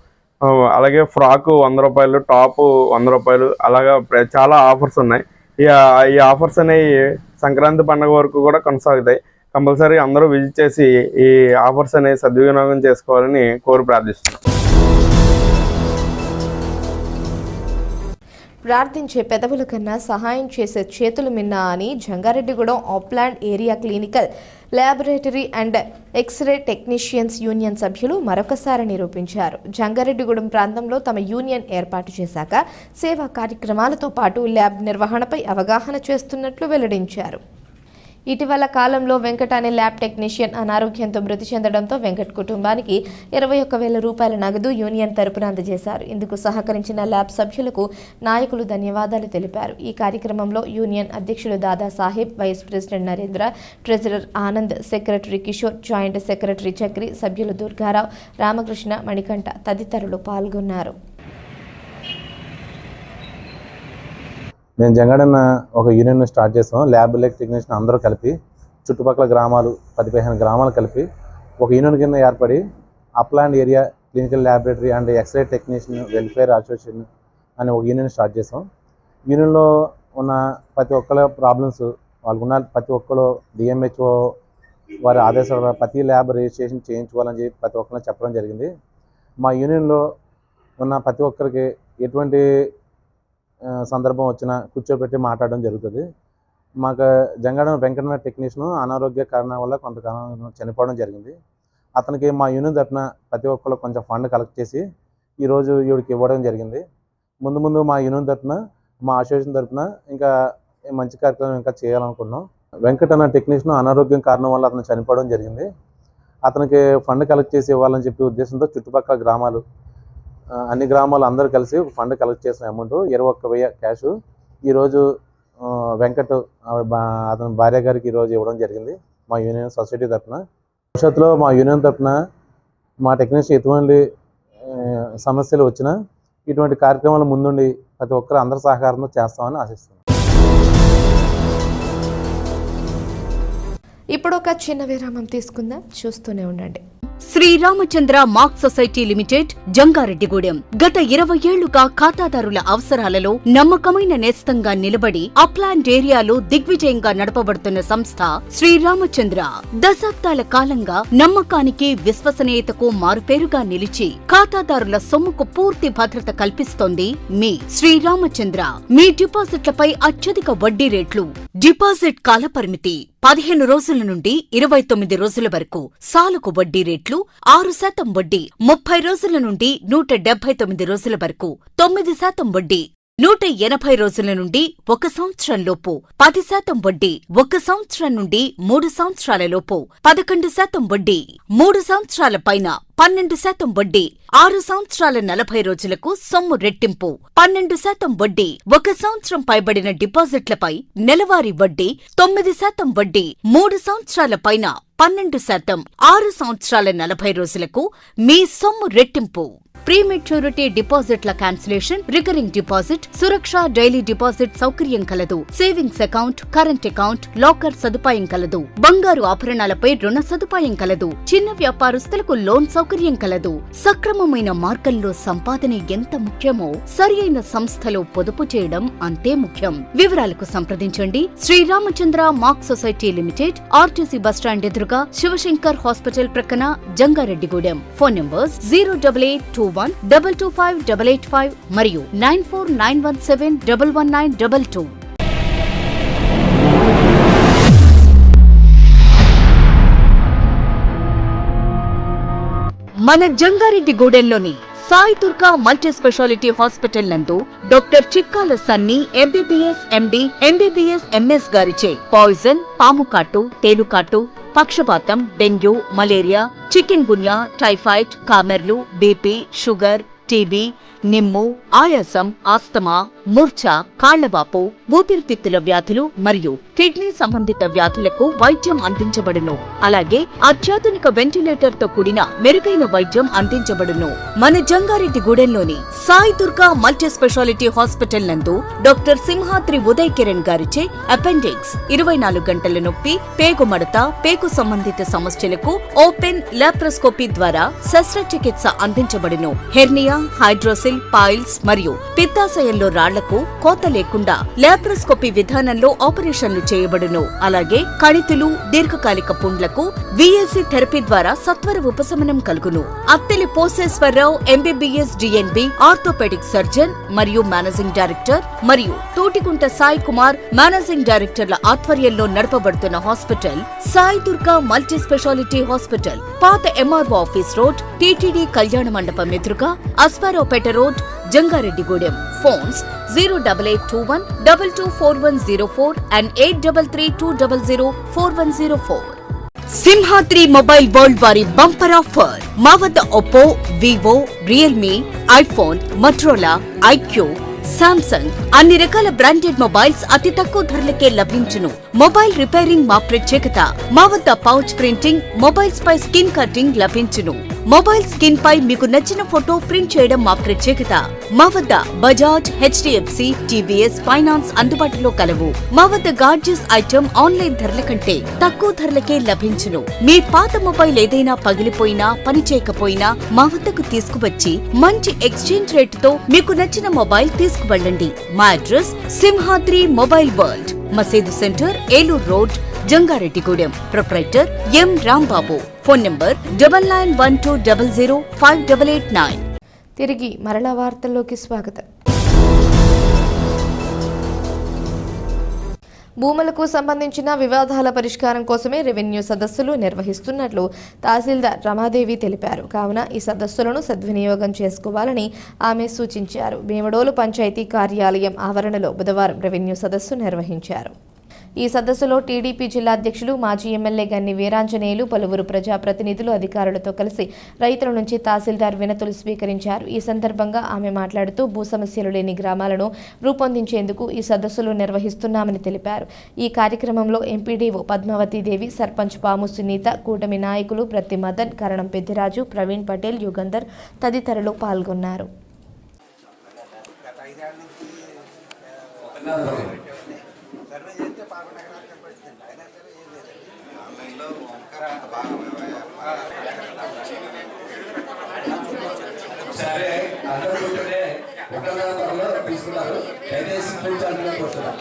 అలాగే ఫ్రాకు 100 రూపాయలు, టాపు 100 రూపాయలు, అలాగా చాలా ఆఫర్స్ ఉన్నాయి. ఈ ఆఫర్స్ అనేవి సంక్రాంతి పండుగ వరకు కూడా కొనసాగుతాయి. కంపల్సరీ అందరూ విజిట్ చేసి ఈ ఆఫర్స్ అనేవి సద్వినియోగం చేసుకోవాలని కోరి ప్రార్థిస్తున్నాం. ప్రార్థించే పెదవుల కన్నా సహాయం చేసే చేతులు మిన్నా అని Jangareddygudem upland area clinical laboratory and X ray technicians union సభ్యులు మరొకసారి నిరూపించారు. జంగారెడ్డిగూడెం ప్రాంతంలో తమ యూనియన్ ఏర్పాటు చేశాక సేవా కార్యక్రమాలతో పాటు ల్యాబ్ నిర్వహణపై అవగాహన చేస్తున్నట్లు వెల్లడించారు. ఇటీవల కాలంలో వెంకట్ అనే ల్యాబ్ టెక్నీషియన్ అనారోగ్యంతో మృతి చెందడంతో వెంకట్ కుటుంబానికి 21,000 రూపాయల నగదు యూనియన్ తరపున అందజేశారు. ఇందుకు సహకరించిన ల్యాబ్ సభ్యులకు నాయకులు ధన్యవాదాలు తెలిపారు. ఈ కార్యక్రమంలో యూనియన్ అధ్యక్షుడు Dada Saheb, vice president Narendra, treasurer Anand, secretary Kishore, joint secretary Chakri, సభ్యులు దుర్గారావు, రామకృష్ణ, మణికంఠ తదితరులు పాల్గొన్నారు. మేము జంగాడన్న ఒక యూనియన్ స్టార్ట్ చేసాం. ల్యాబ్ టెక్నీషియన్ అందరూ కలిపి చుట్టుపక్కల గ్రామాలు 10-15 గ్రామాలు కలిపి ఒక యూనియన్ కింద ఏర్పడి upland area clinical laboratory and x-ray technician welfare association అనే ఒక యూనియన్ స్టార్ట్ చేసాం. యూనియన్లో ఉన్న ప్రతి ఒక్కళ్ళ ప్రాబ్లమ్స్ వాళ్ళకున్న ప్రతి ఒక్కరు డిఎంహెచ్ఓ వారి ఆదేశాల ప్రతి ల్యాబ్ రిజిస్ట్రేషన్ చేయించుకోవాలని చెప్పి ప్రతి ఒక్కరిని చెప్పడం జరిగింది. మా యూనియన్లో ఉన్న ప్రతి ఒక్కరికి ఎటువంటి సందర్భం వచ్చినా కూర్చోబెట్టి మాట్లాడడం జరుగుతుంది. మాకు జంగాడ వెంకన్న టెక్నీషియన్ అనారోగ్య కారణాల వల్ల కొంతకాలం చనిపోవడం జరిగింది. అతనికి మా యూనియన్ తరఫున ప్రతి ఒక్కరు కొంచెం ఫండ్ కలెక్ట్ చేసి ఈరోజు ఈవిడికి ఇవ్వడం జరిగింది. ముందు మా యూనియన్ తరఫున, మా అసోసియేషన్ తరఫున ఇంకా మంచి కార్యక్రమం ఇంకా చేయాలనుకున్నాం. వెంకట్ అన్న టెక్నీషియన్ అనారోగ్యం కారణం వల్ల అతను చనిపోవడం జరిగింది. అతనికి ఫండ్ కలెక్ట్ చేసి ఇవ్వాలని చెప్పి ఉద్దేశంతో చుట్టుపక్కల గ్రామాలు అన్ని గ్రామాలు అందరూ కలిసి ఫండ్ కలెక్ట్ చేసిన అమౌంట్ 21,000 క్యాష్ ఈరోజు వెంకట్ అతని భార్య గారికి ఈరోజు ఇవ్వడం జరిగింది మా యూనియన్ సొసైటీ తరఫున. భవిష్యత్తులో మా యూనియన్ తరఫున మా టెక్నీషియన్ ఎటువంటి సమస్యలు వచ్చినా ఇటువంటి కార్యక్రమాలు ముందుండి ప్రతి ఒక్కరు అందరి సహకారంతో చేస్తామని ఆశిస్తున్నాం. ఇప్పుడు ఒక చిన్న విరామం తీసుకుందాం, చూస్తూనే ఉండండి. Sriramachandra mark society limited, Jangareddygudem గత 20 ఏళ్లుగా ఖాతాదారుల అవసరాలలో నమ్మకమైన నేస్తంగా నిలబడి అప్లాండ్ ఏరియాలో దిగ్విజయంగా నడపబడుతున్న సంస్థ శ్రీరామచంద్ర. దశాబ్దాల కాలంగా నమ్మకానికి, విశ్వసనీయతకు మారుపేరుగా నిలిచి ఖాతాదారుల సొమ్ముకు పూర్తి భద్రత కల్పిస్తోంది మీ శ్రీరామచంద్ర. మీ డిపాజిట్లపై అత్యధిక వడ్డీ రేట్లు, డిపాజిట్ కాలపరిమితి 15 రోజుల నుండి 29 రోజుల వరకు. సాలుకు వడ్డీ రేట్లు 6% వడ్డీ. 30 రోజుల నుండి 179 రోజుల వరకు 9% వడ్డీ. 180 రోజుల నుండి 1 సంవత్సరం లోపు 10% వడ్డీ. 1 సంవత్సరం నుండి 3 సంవత్సరాల లోపు 11% వడ్డీ. 3 సంవత్సరాల పైన 12% వడ్డీ. 6 సంవత్సరాల 40 రోజులకు సొమ్ము రెట్టింపు 12% వడ్డీ. 1 సంవత్సరం పైబడిన డిపాజిట్లపై నెలవారీ వడ్డీ 9% వడ్డీ. 3 సంవత్సరాల పైన 12%. 6 సంవత్సరాల 40 రోజులకు మీ సొమ్ము రెట్టింపు. ప్రీమెచ్యూరిటీ డిపాజిట్ల క్యాన్సిలేషన్, రికరింగ్ డిపాజిట్, సురక్ష డైలీ డిపాజిట్ సౌకర్యం కలదు. Savings account, current account, locker సదుపాయం కలదు. బంగారు ఆభరణాలపై రుణ సదుపాయం కలదు. చిన్న వ్యాపారస్తులకు లోన్ సౌకర్యం కలదు. సక్రమమైన మార్గంలో సంపాదన ఎంత ముఖ్యమో సరియైన సంస్థలో పొదుపు చేయడం అంతే ముఖ్యం. వివరాలకు సంప్రదించండి. శ్రీరామచంద్ర మాక్ సొసైటీ లిమిటెడ్, ఆర్టీసీ బస్టాండ్ ఎదురుగా, శివశంకర్ హాస్పిటల్ ప్రక్కన, జంగారెడ్డిగూడెం. ఫోన్ నంబర్స్ 08821225885 మరియు 9491711922. మన జంగారెడ్డిగూడెంలోని Sai Durga multi speciality hospital నందు doctor Chikkala Sunny MBBS MD, MBBS MS గారిచే పాయిజన్, పాముకాటు, తేలుకాటు, పక్షపాతం, dengue, malaria, chikungunya, typhoid, కామెర్లు, బీపీ, షుగర్, టీబీ, నిమ్ము, ఆయాసం, ఆస్తమా, మూర్ఛ, కాళ్లవాపు, ఊపిరితిత్తుల వ్యాధులు మరియు కిడ్నీ సంబంధిత వ్యాధులకు వైద్యం అందించబడును. అలాగే అత్యాధునిక వెంటిలేటర్ తో కూడిన మెరుగైన వైద్యం అందించబడును. మన జంగారెడ్డిగూడెంలోని Sai Durga multi speciality hospital నందు డాక్టర్ సింహాద్రి ఉదయ్ కిరణ్ గారిచే అపెండిక్స్, 24 గంటల నొప్పి, పేగు మడత, పేగు సంబంధిత సమస్యలకు ఓపెన్ లాప్రోస్కోపీ ద్వారా శస్త్రచికిత్స అందించబడును. హెర్నియా, హైడ్రోసిల్, పాయిల్స్ మరియు పిత్తాశయంలో రాళ్లకు కోత లేకుండా లాప్రోస్కోపీ విధానంలో ఆపరేషన్లు చేయబడును. అలాగే కణితులు, దీర్ఘకాలిక పుండ్లకు VLC థెరపీ ద్వారా సత్వర ఉపశమనం కలుగును. Atteli Poseswararao MBBS DNB orthopaedic surgeon మరియు మేనేజింగ్ డైరెక్టర్ మరియు తూటిగుంట సాయి కుమార్ మేనేజింగ్ డైరెక్టర్ల ఆధ్వర్యంలో నడపబడుతున్న hospital Sai Durga multi speciality hospital, పాత MRO office road, TTD Kalyana Mandapam ఎదురుగా, Aswaraopeta road, Jangareddygudem. Phones 08821224104 and 8332004104. Simhadri mobile world వారి బంపర్ ఆఫర్. మా వద్ద Oppo, Vivo, Realme, iPhone, Motorola, iQOO, Samsung అన్ని రకాల బ్రాండెడ్ మొబైల్స్ అతి తక్కువ ధరలకే లభించును. మొబైల్ రిపేరింగ్ మా ప్రత్యేకత. మా వద్ద పౌచ్ ప్రింటింగ్, మొబైల్స్ పై స్కిన్ కటింగ్ లభించును. మొబైల్ స్కిన్ పై మీకు నచ్చిన ఫోటో ప్రింట్ చేయడం మా ప్రత్యేకత. మా వద్ద బజాజ్, HDFC, TVS ఫైనాన్స్ అందుబాటులో కలవు. మా వద్ద గార్జియస్ ఐటమ్ ఆన్లైన్ ధరల కంటే తక్కువ ధరలకే లభించును. మీ పాత మొబైల్ ఏదైనా పగిలిపోయినా, పనిచేయకపోయినా మా వద్దకు తీసుకువచ్చి మంచి ఎక్స్చేంజ్ రేటుతో మీకు నచ్చిన మొబైల్ తీసుకువెళ్ళండి. మా అడ్రస్ సింహాద్రి మొబైల్ వరల్డ్, మసీదు centre, Eluru road, Jangareddygudem. Proprietor M. Rambabu. Phone number 9912005889. తిరిగి మరలా వార్తల్లోకి స్వాగతం. భూములకు సంబంధించిన వివాదాల పరిష్కారం కోసమే రెవెన్యూ సదస్సులు నిర్వహిస్తున్నట్లు తహసీల్దార్ రమాదేవి తెలిపారు. కావున ఈ సదస్సులను సద్వినియోగం చేసుకోవాలని ఆమె సూచించారు. భీమడోలు పంచాయతీ కార్యాలయం ఆవరణలో బుధవారం రెవెన్యూ సదస్సు నిర్వహించారు. ఈ సదస్సులో టీడీపీ జిల్లా అధ్యక్షులు, మాజీ ఎమ్మెల్యే గన్ని వీరాంజనేయులు, పలువురు ప్రజాప్రతినిధులు, అధికారులతో కలిసి రైతుల నుంచి తహసీల్దార్ వినతులు స్వీకరించారు. ఈ సందర్భంగా ఆమె మాట్లాడుతూ భూ సమస్యలు లేని గ్రామాలను రూపొందించేందుకు ఈ సదస్సులు నిర్వహిస్తున్నామని తెలిపారు. ఈ కార్యక్రమంలో ఎంపీడీఓ పద్మావతీదేవి, సర్పంచ్ పాము సునీత, కూటమి నాయకులు ప్రతి మదన్, కరణం పెద్దిరాజు, ప్రవీణ్ పటేల్, యుగంధర్ తదితరులు పాల్గొన్నారు. సరే అందరూ కూర్చొని ఒకరిలో తీసుకున్నారు. దయచేసి కూర్చోాలని కోరుతున్నాను.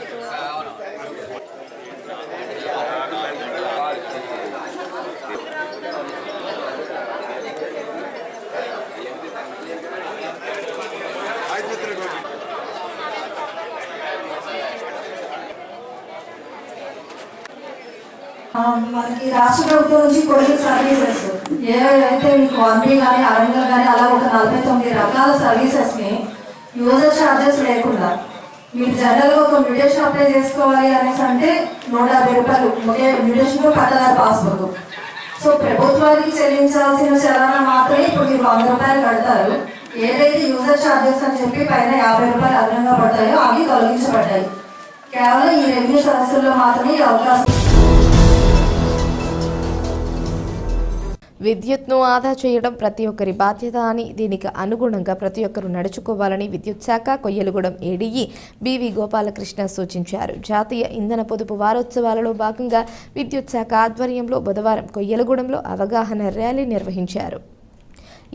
మనకి రాష్ట్ర ప్రభుత్వం నుంచి కొన్ని సర్వీసెస్ ఏవైతే మీకు అన్ని కానీ అరంగల్ కానీ అలా ఒక 49 రకాల సర్వీసెస్ని యూజర్ ఛార్జెస్ లేకుండా మీరు జనరల్గా ఒక మ్యూటేషన్ అప్లై చేసుకోవాలి అనేసి అంటే 150 రూపాయలు ఒకే మ్యూటేషన్ పట్టదారు పాస్బుక్. సో ప్రభుత్వానికి చెల్లించాల్సిన చలానా మాత్రమే ఇప్పుడు మీరు 100 రూపాయలు కడతారు. ఏదైతే యూజర్ ఛార్జెస్ అని చెప్పి పైన 50 రూపాయలు అదనంగా పడతాయో అవి తొలగించబడ్డాయి. కేవలం ఈ రెవెన్యూ సమస్యల్లో మాత్రమే ఈ అవకాశం. విద్యుత్ను ఆదా చేయడం ప్రతి ఒక్కరి బాధ్యత అని, దీనికి అనుగుణంగా ప్రతి ఒక్కరూ నడుచుకోవాలని విద్యుత్ శాఖ కొయ్యలగూడెం ఏడీఈ బివి గోపాలకృష్ణ సూచించారు. జాతీయ ఇంధన పొదుపు వారోత్సవాలలో భాగంగా విద్యుత్ శాఖ ఆధ్వర్యంలో బుధవారం కొయ్యలగూడెంలో అవగాహన ర్యాలీ నిర్వహించారు.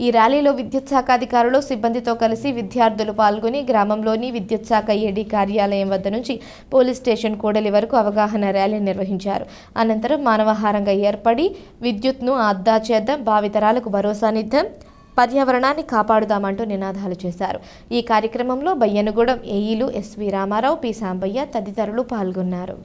ఈ ర్యాలీలో విద్యుత్ శాఖ అధికారులు సిబ్బందితో కలిసి విద్యార్థులు పాల్గొని గ్రామంలోని విద్యుత్ శాఖ ఏడీ కార్యాలయం వద్ద నుంచి పోలీస్ స్టేషన్ కూడలి వరకు అవగాహన ర్యాలీ నిర్వహించారు. అనంతరం మానవహారంగా ఏర్పడి విద్యుత్ను ఆదా చేద్దాం, భావితరాలకు భరోసానిద్దాం, పర్యావరణాన్ని కాపాడుదామంటూ నినాదాలు చేశారు. ఈ కార్యక్రమంలో బయ్యనగూడెం ఏఈలు ఎస్వి రామారావు, పి సాంబయ్య తదితరులు పాల్గొన్నారు.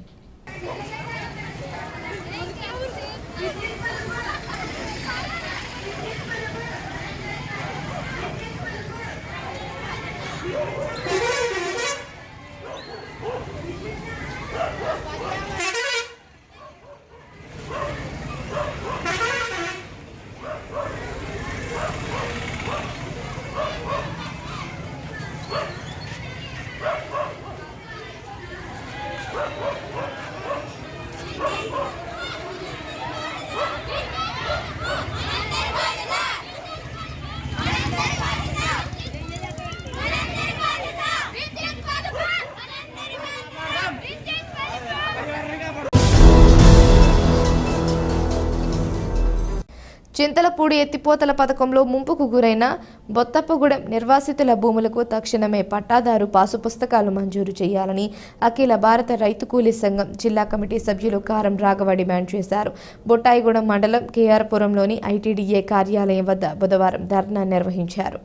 చింతలపూడి ఎత్తిపోతల పథకంలో ముంపుకు గురైన బొత్తప్పగూడెం నిర్వాసితుల భూములకు తక్షణమే పట్టాదారు పాసు పుస్తకాలు మంజూరు చేయాలని అఖిల భారత రైతు కూలీ సంఘం జిల్లా కమిటీ సభ్యులు కారం రాఘవ డిమాండ్ చేశారు. బొట్టాయిగూడెం మండలం కేఆర్పురంలోని ఐటీడీఏ కార్యాలయం వద్ద బుధవారం ధర్నా నిర్వహించారు.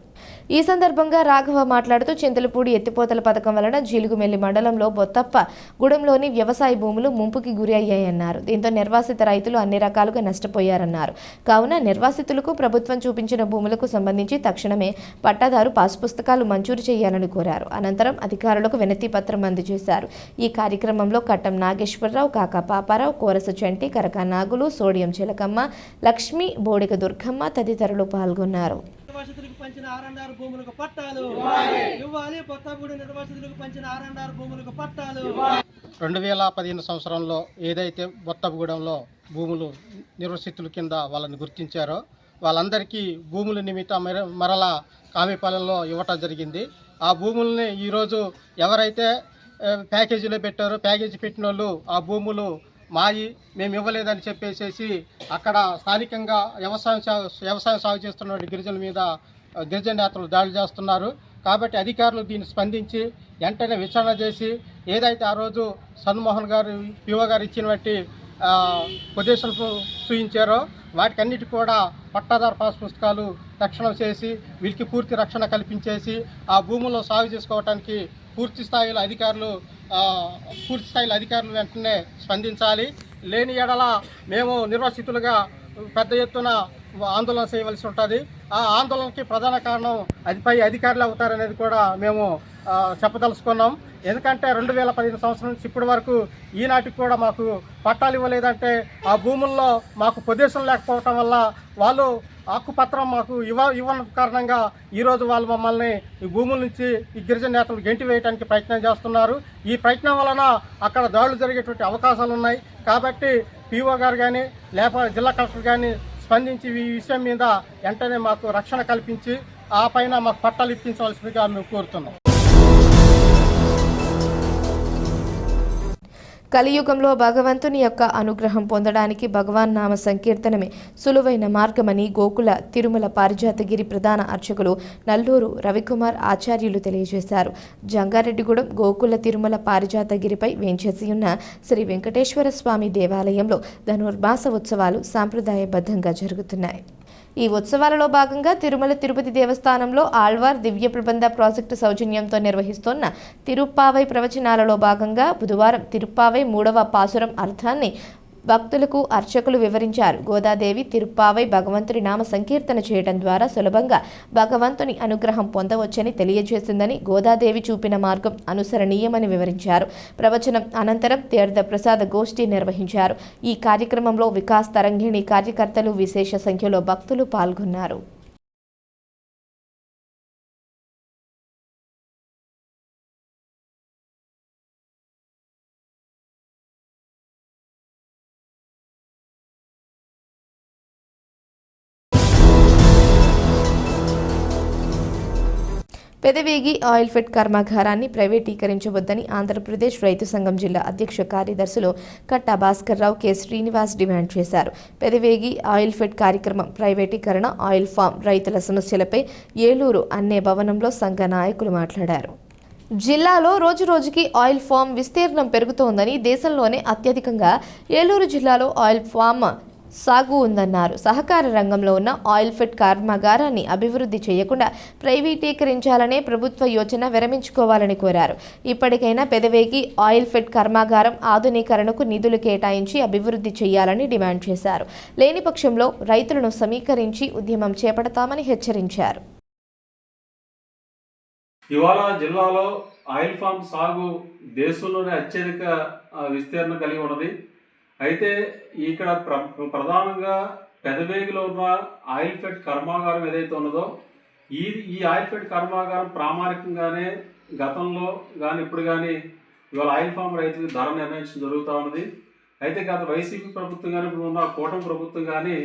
ఈ సందర్భంగా రాఘవ మాట్లాడుతూ చింతలపూడి ఎత్తిపోతల పథకం వలన జీలుగుమెల్లి మండలంలో బొత్తప్ప గూడెంలోని వ్యవసాయ భూములు ముంపుకి గురి అయ్యాయన్నారు. దీంతో నిర్వాసిత రైతులు అన్ని రకాలుగా నష్టపోయారన్నారు. కావున నిర్వాసితులకు ప్రభుత్వం చూపించిన భూములకు సంబంధించి తక్షణమే పట్టాదారు పాసు పుస్తకాలు మంజూరు చేయాలని కోరారు. అనంతరం అధికారులకు వినతి పత్రం అందజేశారు. ఈ కార్యక్రమంలో కట్టం నాగేశ్వరరావు, కాకా పాపారావు, కోరస చంటి, కరకా నాగులు, సోడియం చిలకమ్మ, లక్ష్మి, బోడిక దుర్గమ్మ తదితరులు పాల్గొన్నారు. నిర్వాసితులకు పంచిన ఆర్ఎన్ఆర్ భూములకు పట్టాలు ఇవ్వాలి. బొత్తగూడెం నిర్వాసితులకు పంచిన ఆర్ఎన్ఆర్ భూములకు పట్టాలు. 2015 సంవత్సరంలో ఏదైతే బొత్తగూడెంలో భూములు నిర్వాసితుల కింద వాళ్ళని గుర్తించారో వాళ్ళందరికీ భూముల నిమిత్తం మరలా కామిపాలెంలో ఇవ్వటం జరిగింది. ఆ భూముల్ని ఈరోజు ఎవరైతే ప్యాకేజీలో పెట్టారో ప్యాకేజీ పెట్టిన వాళ్ళు ఆ భూములు మాయి మేము ఇవ్వలేదని చెప్పేసి అక్కడ స్థానికంగా వ్యవసాయం సాగు చేస్తున్న గిరిజనుల మీద గిరిజన నేతలు దాడులు చేస్తున్నారు. కాబట్టి అధికారులు దీన్ని స్పందించి వెంటనే విచారణ చేసి ఏదైతే ఆ రోజు సన్మోహన్ గారు పిఓ గారు ఇచ్చినటువంటి పొజిషన్లు చూయించారో వాటికన్నిటి కూడా పట్టాదారు పాస్ పుస్తకాలు తక్షణం చేసి వీరికి పూర్తి రక్షణ కల్పించేసి ఆ భూముల్లో సాగు చేసుకోవడానికి పూర్తి స్థాయిలో అధికారులు వెంటనే స్పందించాలి. లేని ఎడల మేము నిర్వాసితులుగా పెద్ద ఎత్తున ఆందోళన చేయవలసి ఉంటుంది. ఆ ఆందోళనకి ప్రధాన కారణం పై అధికారులు అవుతారనేది కూడా మేము చెప్పదలుచుకున్నాం. ఎందుకంటే 2015 సంవత్సరం నుంచి ఇప్పటి వరకు ఈనాటికి కూడా మాకు పట్టాలు ఇవ్వలేదంటే ఆ భూముల్లో మాకు పొజిషన్ లేకపోవటం వల్ల వాళ్ళు హక్కుపత్రం మాకు ఇవ్వని కారణంగా ఈరోజు వాళ్ళు మమ్మల్ని ఈ భూముల నుంచి ఈ గిరిజన నేతలు గెంటి వేయడానికి ప్రయత్నం చేస్తున్నారు. ఈ ప్రయత్నం వలన అక్కడ దాడులు జరిగేటువంటి అవకాశాలు ఉన్నాయి. కాబట్టి పిఓ గారు కానీ లేకపోతే జిల్లా కలెక్టర్ కానీ స్పందించి ఈ విషయం మీద వెంటనే మాకు రక్షణ కల్పించి ఆ పైన మాకు పట్టాలు ఇప్పించవలసిందిగా మేము కోరుతున్నాం. కలియుగంలో భగవంతుని యొక్క అనుగ్రహం పొందడానికి భగవాన్ నామ సంకీర్తనమే సులువైన మార్గమని గోకుల తిరుమల పారిజాతగిరి ప్రధాన అర్చకులు నల్లూరు రవికుమార్ ఆచార్యులు తెలియజేశారు. జంగారెడ్డిగూడెం గోకుల తిరుమల పారిజాతగిరిపై వేంచేసి ఉన్న శ్రీ వెంకటేశ్వర స్వామి దేవాలయంలో ధనుర్మాస ఉత్సవాలు సాంప్రదాయబద్ధంగా జరుగుతున్నాయి. ఈ ఉత్సవాలలో భాగంగా తిరుమల తిరుపతి దేవస్థానంలో ఆళ్వార్ దివ్య ప్రబంధ ప్రాజెక్టు సౌజన్యంతో నిర్వహిస్తున్న తిరుప్పావై ప్రవచనాలలో భాగంగా బుధవారం తిరుప్పావై 3వ పాసురం అర్థాన్ని భక్తులకు అర్చకులు వివరించారు. గోదాదేవి తిరుప్పావై భగవంతుని నామ సంకీర్తన చేయడం ద్వారా సులభంగా భగవంతుని అనుగ్రహం పొందవచ్చని తెలియజేసిందని, గోదాదేవి చూపిన మార్గం అనుసరణీయమని వివరించారు. ప్రవచనం అనంతరం తీర్థ ప్రసాద గోష్ఠి నిర్వహించారు. ఈ కార్యక్రమంలో వికాస్ తరంగిణి కార్యకర్తలు విశేష సంఖ్యలో భక్తులు పాల్గొన్నారు. పెదవేగి ఆయిల్ ఫెడ్ కర్మాగారాన్ని ప్రైవేటీకరించవద్దని ఆంధ్రప్రదేశ్ రైతు సంఘం జిల్లా అధ్యక్ష కార్యదర్శులు కట్టా భాస్కర్రావు, కె శ్రీనివాస్ డిమాండ్ చేశారు. పెదవేగి ఆయిల్ ఫెడ్ కార్యక్రమం ప్రైవేటీకరణ, ఆయిల్ ఫామ్ రైతుల సమస్యలపై ఏలూరు అన్నే భవనంలో సంఘ నాయకులు మాట్లాడారు. జిల్లాలో రోజురోజుకి ఆయిల్ ఫామ్ విస్తీర్ణం పెరుగుతోందని, దేశంలోనే అత్యధికంగా ఏలూరు జిల్లాలో ఆయిల్ ఫామ్ సాగు ఉందన్నారు. సహకార రంగంలో ఉన్న ఆయిల్ ఫెడ్ కర్మాగారాన్ని అభివృద్ధి చేయకుండా ప్రైవేటీకరించాలనే ప్రభుత్వ యోచన విరమించుకోవాలని కోరారు. ఇప్పటికైనా పెదవేగి ఆయిల్ ఫెడ్ కర్మాగారం ఆధునీకరణకు నిధులు కేటాయించి అభివృద్ధి చేయాలని డిమాండ్ చేశారు. లేని పక్షంలో రైతులను సమీకరించి ఉద్యమం చేపడతామని హెచ్చరించారు. ఇవాళ జిల్లాలో ఆయిల్ ఫామ్ సాగు దేశంలోనే అత్యధిక విస్తీర్ణం కలిగి ఉన్నది. అయితే ఇక్కడ ప్రధానంగా పెదవేగిలో ఉన్న ఆయిల్ ఫెడ్ కర్మాగారం ఏదైతే ఉన్నదో ఈ ఆయిల్ ఫెడ్ కర్మాగారం ప్రామాణికంగానే గతంలో కానీ ఇప్పుడు కానీ ఇవాళ ఆయిల్ ఫామ్ రైతులకు ధర నిర్ణయించడం జరుగుతూ ఉన్నది. అయితే గత వైసీపీ ప్రభుత్వం కానీ ఇప్పుడు ఉన్న కూటమి ప్రభుత్వం కానీ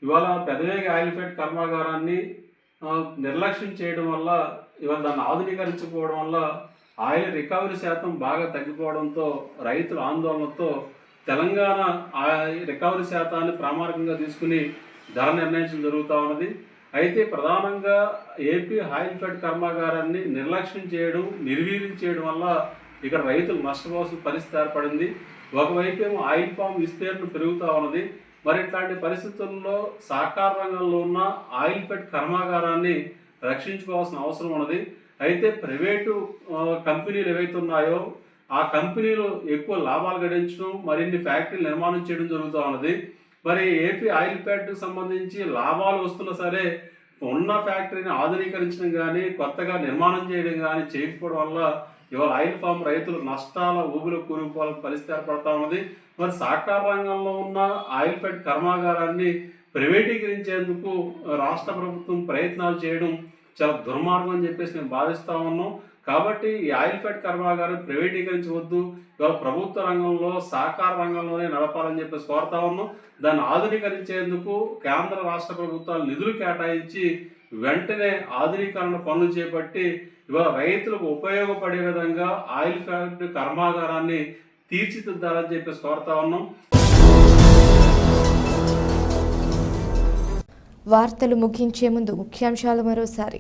ఇవాళ పెదవేగి ఆయిల్ ఫెడ్ కర్మాగారాన్ని నిర్లక్ష్యం చేయడం వల్ల, ఇవాళ దాన్ని ఆధునీకరించకపోవడం వల్ల ఆయిల్ రికవరీ శాతం బాగా తగ్గిపోవడంతో రైతుల ఆందోళనతో తెలంగాణ రికవరీ శాతాన్ని ప్రామాణికంగా తీసుకుని ధర నిర్ణయించడం జరుగుతూ ఉన్నది. అయితే ప్రధానంగా ఏపీ ఆయిల్ ఫెడ్ కర్మాగారాన్ని నిర్లక్ష్యం చేయడం, నిర్వీర్యం చేయడం వల్ల ఇక్కడ రైతులు నష్టపోవాల్సిన పరిస్థితి ఏర్పడింది. ఒకవైపు ఏమో ఆయిల్ ఫామ్ విస్తీర్ణం పెరుగుతూ ఉన్నది. మరి ఇట్లాంటి పరిస్థితుల్లో సహకార రంగంలో ఉన్న ఆయిల్ ఫెడ్ కర్మాగారాన్ని రక్షించుకోవాల్సిన అవసరం ఉన్నది. అయితే ప్రైవేటు కంపెనీలు ఏవైతే ఉన్నాయో ఆ కంపెనీలు ఎక్కువ లాభాలు గడించడం, మరిన్ని ఫ్యాక్టరీలు నిర్మాణం చేయడం జరుగుతూ ఉన్నది. మరి ఏపీ ఆయిల్ ఫెడ్కి సంబంధించి లాభాలు వస్తున్నా సరే ఉన్న ఫ్యాక్టరీని ఆధునీకరించడం కానీ, కొత్తగా నిర్మాణం చేయడం కానీ చేయకపోవడం వల్ల ఇవాళ ఆయిల్ ఫామ్ రైతులు నష్టాల ఊబిలో కూరుకుపోవాలని పరిస్థితి ఏర్పడతా ఉన్నది. మరి సహకార రంగంలో ఉన్న ఆయిల్ ఫెడ్ కర్మాగారాన్ని ప్రైవేటీకరించేందుకు రాష్ట్ర ప్రభుత్వం ప్రయత్నాలు చేయడం చాలా దుర్మార్గం అని చెప్పేసి మేము భావిస్తూ ఉన్నాం. కాబట్టి ఈ ఆయిల్ ఫెడ్ కర్మాగారం ప్రైవేటీకరించవద్దు, ఇవాళ ప్రభుత్వ రంగంలో సహకార రంగంలోనే నడపాలని చెప్పేసి కోరుతా ఉన్నాం. దాన్ని ఆధునీకరించేందుకు కేంద్ర రాష్ట్ర ప్రభుత్వాలు నిధులు కేటాయించి వెంటనే ఆధునీకరణ పనులు చేపట్టి ఇవాళ రైతులకు ఉపయోగపడే విధంగా ఆయిల్ ఫెడ్ కర్మాగారాన్ని తీర్చిదిద్దాలని చెప్పేసి కోరుతా ఉన్నాం. వార్తలు ముగించే ముందు ముఖ్యాంశాలు మరోసారి.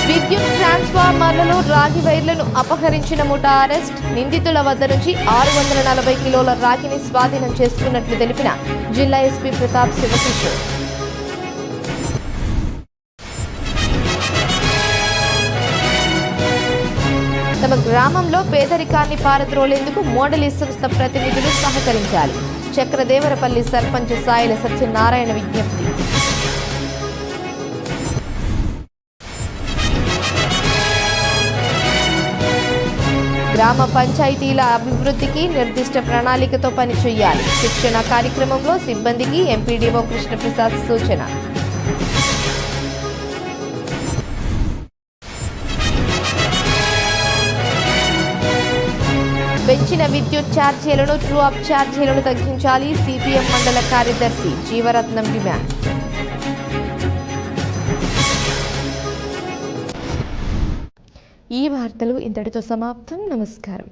విద్యుత్ ట్రాన్స్ఫార్మర్లలో రాగి వైర్లను అపహరించిన ముఠా అరెస్ట్. నిందితుల వద్ద నుంచి 640 కిలోల రాగిని స్వాధీనం చేసుకున్నట్లు తెలిపిన జిల్లా ఎస్పీ ప్రతాప్ శివకిషోర్. తమ గ్రామంలో పేదరికాన్ని పారద్రోలేందుకు మోడలి సంస్థ ప్రతినిధులు సహకరించాలి. చక్రదేవరపల్లి సర్పంచ్ సాయిల సత్యనారాయణ విజ్ఞప్తి. గ్రామ పంచాయతీల అభివృద్ధికి నిర్దిష్ట ప్రణాళికతో పనిచేయాలి. శిక్షణ కార్యక్రమంలో సిబ్బందికి ఎంపీడీఓ కృష్ణప్రసాద్ సూచన. పెంచిన విద్యుత్ ఛార్జీలను, ట్రూ అప్ ఛార్జీలను తగ్గించాలి. సిపిఎం మండల కార్యదర్శి జీవరత్నం డిమాండ్. ఈ వార్తలు ఇంతటితో సమాప్తం. నమస్కారం.